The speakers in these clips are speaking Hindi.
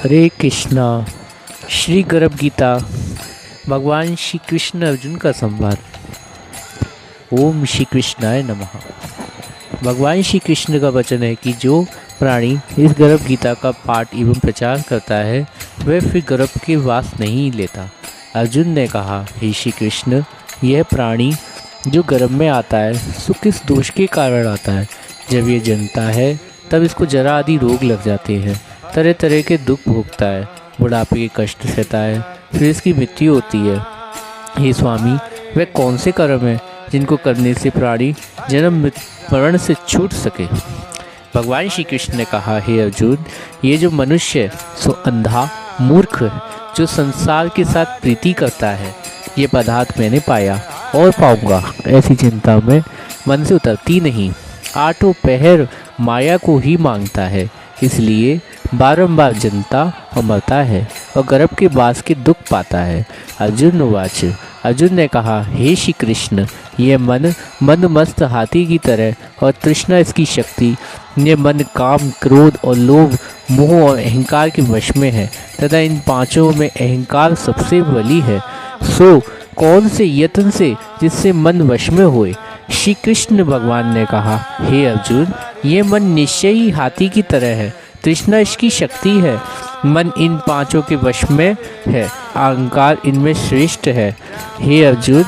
हरे कृष्णा। श्री गर्भ गीता। भगवान श्री कृष्ण अर्जुन का संवाद। ओम श्री कृष्णाय नमः। भगवान श्री कृष्ण का वचन है कि जो प्राणी इस गर्भ गीता का पाठ एवं प्रचार करता है वह फिर गर्भ के वास नहीं लेता। अर्जुन ने कहा, हे श्री कृष्ण, यह प्राणी जो गर्भ में आता है सो किस दोष के कारण आता है? जब ये जन्मता है तब इसको जरा आदि रोग लग जाते हैं, तरह तरह के दुख भोगता है, बुढ़ापे के कष्ट सहता है, फिर इसकी मृत्यु होती है। हे स्वामी, वह कौन से कर्म हैं जिनको करने से प्राणी जन्म मरण से छूट सके? भगवान श्री कृष्ण ने कहा, हे अर्जुन, ये जो मनुष्य है सो अंधा मूर्ख है, जो संसार के साथ प्रीति करता है। ये पदार्थ मैंने पाया और पाऊंगा, ऐसी चिंता में मन से उतरती नहीं। आठों पहर माया को ही मांगता है, इसलिए बारंबार जन्मता और मरता है और गर्भ के बास के दुख पाता है। अर्जुन उवाच। अर्जुन ने कहा, हे श्री कृष्ण, यह मन मंदमस्त हाथी की तरह और तृष्णा इसकी शक्ति। यह मन काम, क्रोध और लोभ, मोह और अहंकार के वश में है तथा इन पांचों में अहंकार सबसे बली है। सो कौन से यत्न से जिससे मन वश में होए? श्री कृष्ण भगवान ने कहा, हे अर्जुन, ये मन निश्चय ही हाथी की तरह है, तृष्णा इसकी शक्ति है। मन इन पांचों के वश में है, अहंकार इनमें श्रेष्ठ है। हे अर्जुन,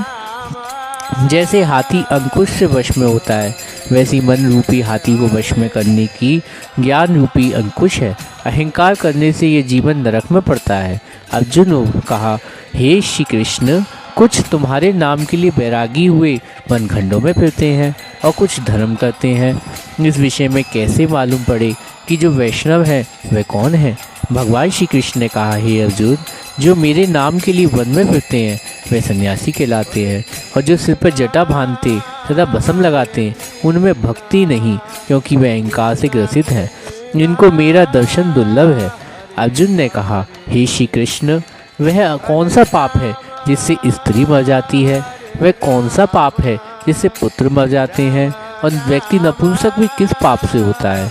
जैसे हाथी अंकुश से वश में होता है वैसी मन रूपी हाथी को वश में करने की ज्ञान रूपी अंकुश है। अहंकार करने से ये जीवन नरक में पड़ता है। अर्जुन ने कहा, हे श्री कृष्ण, कुछ तुम्हारे नाम के लिए बैरागी हुए वनखंडों में फिरते हैं और कुछ धर्म करते हैं। इस विषय में कैसे मालूम पड़े कि जो वैष्णव है वह कौन है? भगवान श्री कृष्ण ने कहा, हे अर्जुन, जो मेरे नाम के लिए वन में फिरते हैं वे सन्यासी कहलाते हैं, और जो सिर पर जटा बांधते तथा भस्म लगाते हैं उनमें भक्ति नहीं, क्योंकि वे अहंकार से ग्रसित हैं। इनको मेरा दर्शन दुर्लभ है। अर्जुन ने कहा, हे श्री कृष्ण, वह कौन सा पाप है जिससे स्त्री मर जाती है? वह कौन सा पाप है जिससे पुत्र मर जाते हैं? और व्यक्ति नपुंसक भी किस पाप से होता है?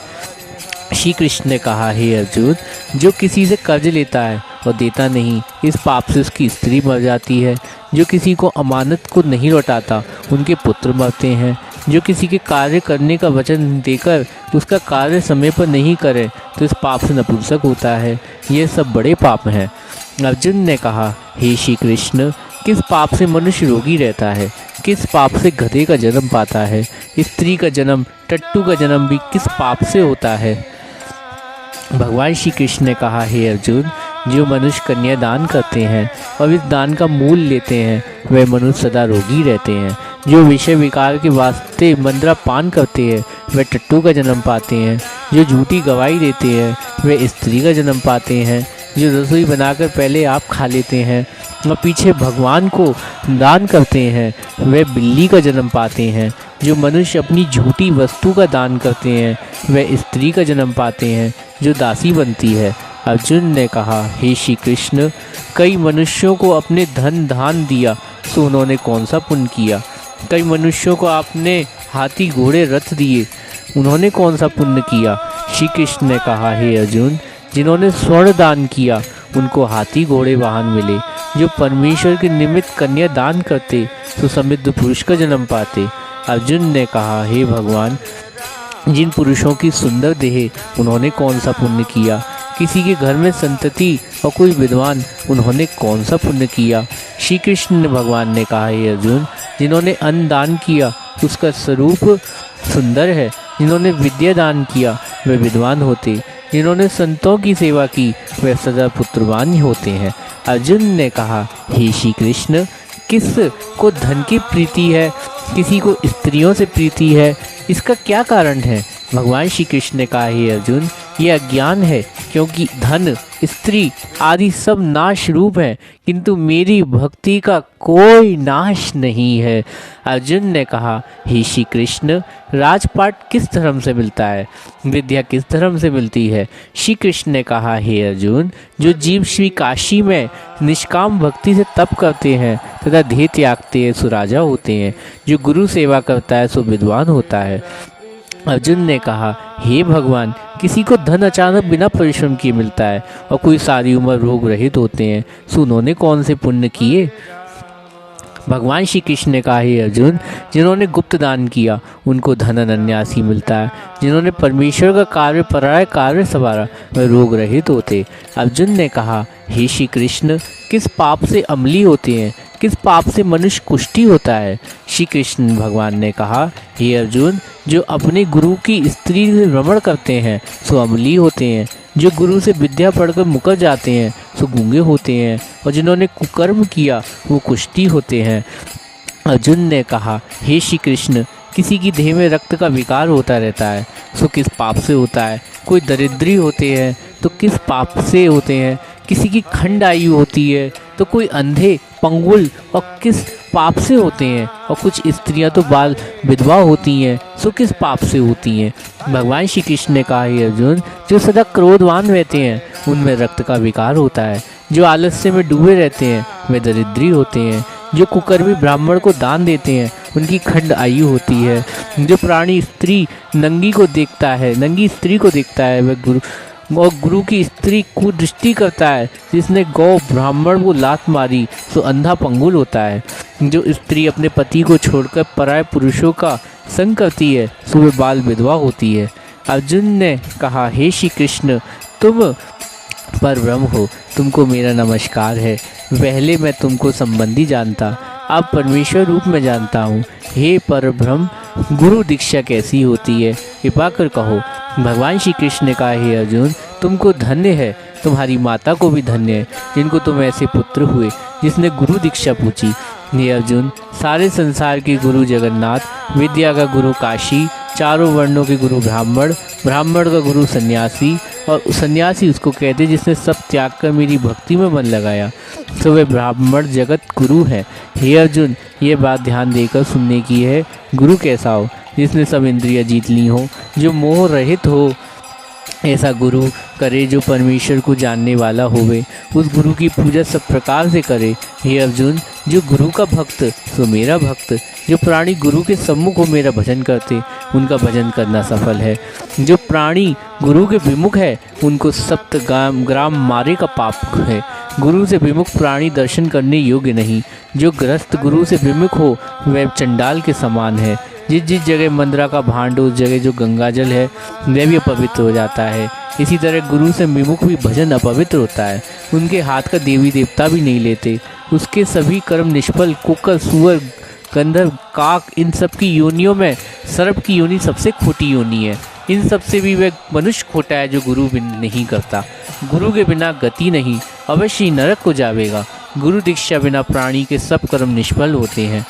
श्री कृष्ण ने कहा, हे अर्जुन, जो किसी से कर्ज लेता है और देता नहीं, इस पाप से उसकी स्त्री मर जाती है। जो किसी को अमानत को नहीं लौटाता उनके पुत्र मरते हैं। जो किसी के कार्य करने का वचन देकर उसका कार्य समय पर नहीं करे तो इस पाप से नपुंसक होता है। ये सब बड़े पाप हैं। अर्जुन ने कहा, हे श्री कृष्ण, किस पाप से मनुष्य रोगी रहता है? किस पाप से गधे का जन्म पाता है? स्त्री का जन्म, टट्टू का जन्म भी किस पाप से होता है? भगवान श्री कृष्ण ने कहा, हे अर्जुन, जो मनुष्य कन्या दान करते हैं और इस दान का मूल लेते हैं वे मनुष्य सदा रोगी रहते हैं। जो विषय विकार के वास्ते मंद्रा पान करते हैं वे टट्टू का जन्म पाते हैं। जो झूठी गवाही देते हैं वे स्त्री का जन्म पाते हैं। जो रसोई बनाकर पहले आप खा लेते हैं और पीछे भगवान को दान करते हैं वे बिल्ली का जन्म पाते हैं। जो मनुष्य अपनी झूठी वस्तु का दान करते हैं वे स्त्री का जन्म पाते हैं जो दासी बनती है। अर्जुन ने कहा, हे श्री कृष्ण, कई मनुष्यों को अपने धन दान दिया तो उन्होंने कौन सा पुण्य किया? कई मनुष्यों को आपने हाथी घोड़े रथ दिए, उन्होंने कौन सा पुण्य किया? श्री कृष्ण ने कहा, हे अर्जुन, जिन्होंने स्वर्ण दान किया उनको हाथी घोड़े वाहन मिले। जो परमेश्वर के निमित्त कन्या दान करते तो समृद्ध पुरुष का जन्म पाते। अर्जुन ने कहा, हे भगवान, जिन पुरुषों की सुंदर देह उन्होंने कौन सा पुण्य किया? किसी के घर में संतति और कोई विद्वान, उन्होंने कौन सा पुण्य किया? श्री कृष्ण ने भगवान ने कहा, हे अर्जुन, जिन्होंने अन्न दान किया उसका स्वरूप सुंदर है। जिन्होंने विद्या दान किया वे विद्वान होते। जिन्होंने संतों की सेवा की वे सदा पुत्रवान होते हैं। अर्जुन ने कहा, हे श्री कृष्ण, किस को धन की प्रीति है, किसी को स्त्रियों से प्रीति है, इसका क्या कारण है? भगवान श्री कृष्ण ने कहा, हे अर्जुन, यह अज्ञान है, क्योंकि धन, स्त्री आदि सब नाश रूप है, किंतु मेरी भक्ति का कोई नाश नहीं है। अर्जुन ने कहा, हे श्री कृष्ण, राजपाट किस धर्म से मिलता है? विद्या किस धर्म से मिलती है? श्री कृष्ण ने कहा, हे अर्जुन, जो जीव श्री काशी में निष्काम भक्ति से तप करते हैं तथा देह त्यागते हैं सो राजा होते हैं। जो गुरु सेवा करता है सो विद्वान होता है। अर्जुन ने कहा, हे भगवान, किसी को धन अचानक बिना परिश्रम किए मिलता है और कोई सारी उम्र रोग रहित होते हैं। सो उन्होंने कौन से पुण्य किए? भगवान श्री कृष्ण ने कहा, हे अर्जुन, जिन्होंने गुप्त दान किया उनको धन अनायास ही मिलता है। जिन्होंने परमेश्वर का कार्य पराय कार्य संवारा वे रोग रहित होते। अर्जुन ने कहा, हे श्री कृष्ण, किस पाप से अम्ली होते हैं? किस पाप से मनुष्य कुष्ठी होता है? श्री कृष्ण भगवान ने कहा, हे अर्जुन, जो अपने गुरु की स्त्री से भ्रमण करते हैं सो अम्ली होते हैं। जो गुरु से विद्या पढ़कर मुकर जाते हैं सो गूंगे होते हैं। और जिन्होंने कुकर्म किया वो कुष्ठी होते हैं। अर्जुन ने कहा, हे श्री कृष्ण, किसी की देह में रक्त का विकार होता रहता है सो किस पाप से होता है? कोई दरिद्री होते हैं तो किस पाप से होते हैं? किसी की खंड आयु होती है तो कोई अंधे पंगुल और किस पाप से होते हैं? और कुछ स्त्रियां तो बाल विधवा होती हैं सो किस पाप से होती हैं? भगवान श्री कृष्ण ने कहा, हे अर्जुन, जो सदा क्रोधवान रहते हैं उनमें रक्त का विकार होता है। जो आलस्य में डूबे रहते हैं वे दरिद्री होते हैं। जो कुकर्मी ब्राह्मण को दान देते हैं उनकी खंड आयु होती है। जो प्राणी स्त्री नंगी स्त्री को देखता है वह गुरु की स्त्री को दृष्टि करता है। जिसने गौ ब्राह्मण को लात मारी सो अंधा पंगुल होता है। जो स्त्री अपने पति को छोड़कर पराय पुरुषों का संग करती है सो वह बाल विधवा होती है। अर्जुन ने कहा, हे श्री कृष्ण, तुम परब्रह्म हो, तुमको मेरा नमस्कार है। पहले मैं तुमको संबंधी जानता, अब परमेश्वर रूप में जानता हूँ। हे परब्रह्म, गुरु दीक्षा कैसी होती है? कृपा कर कहो। भगवान श्री कृष्ण ने कहा, हे अर्जुन, तुमको धन्य है, तुम्हारी माता को भी धन्य है जिनको तुम ऐसे पुत्र हुए जिसने गुरु दीक्षा पूछी। हे अर्जुन, सारे संसार के गुरु जगन्नाथ, विद्या का गुरु काशी, चारों वर्णों के गुरु ब्राह्मण, ब्राह्मण का गुरु सन्यासी और सन्यासी उसको कहते जिसने सब त्याग कर मेरी भक्ति में मन लगाया, तो वे ब्राह्मण जगत गुरु हैं। हे अर्जुन, ये बात ध्यान देकर सुनने की है। गुरु कैसा हो? जिसने सब इंद्रियां जीत ली हो, जो मोह रहित हो। ऐसा गुरु करे जो परमेश्वर को जानने वाला होवे। उस गुरु की पूजा सब प्रकार से करे। हे अर्जुन, जो गुरु का भक्त सो मेरा भक्त। जो प्राणी गुरु के सम्मुख हो मेरा भजन करते उनका भजन करना सफल है। जो प्राणी गुरु के विमुख है उनको सप्त ग्राम मारे का पाप है। गुरु से विमुख प्राणी दर्शन करने योग्य नहीं। जो ग्रस्त गुरु से विमुख हो वह चंडाल के समान है। जिस जिस जगह मंदरा का भांड उस जगह जो गंगाजल है वह भी अपवित्र हो जाता है। इसी तरह गुरु से विमुख भी भजन अपवित्र होता है। उनके हाथ का देवी देवता भी नहीं लेते। उसके सभी कर्म निष्फल। कुकर, सुअर, गंधर्व, काक, इन सब की योनियों में सर्प की योनि सबसे खोटी योनि है। इन सब से भी वह मनुष्य खोटा है जो गुरु नहीं करता। गुरु के बिना गति नहीं, अवश्य नरक को जावेगा। गुरु दीक्षा बिना प्राणी के सब कर्म निष्फल होते हैं।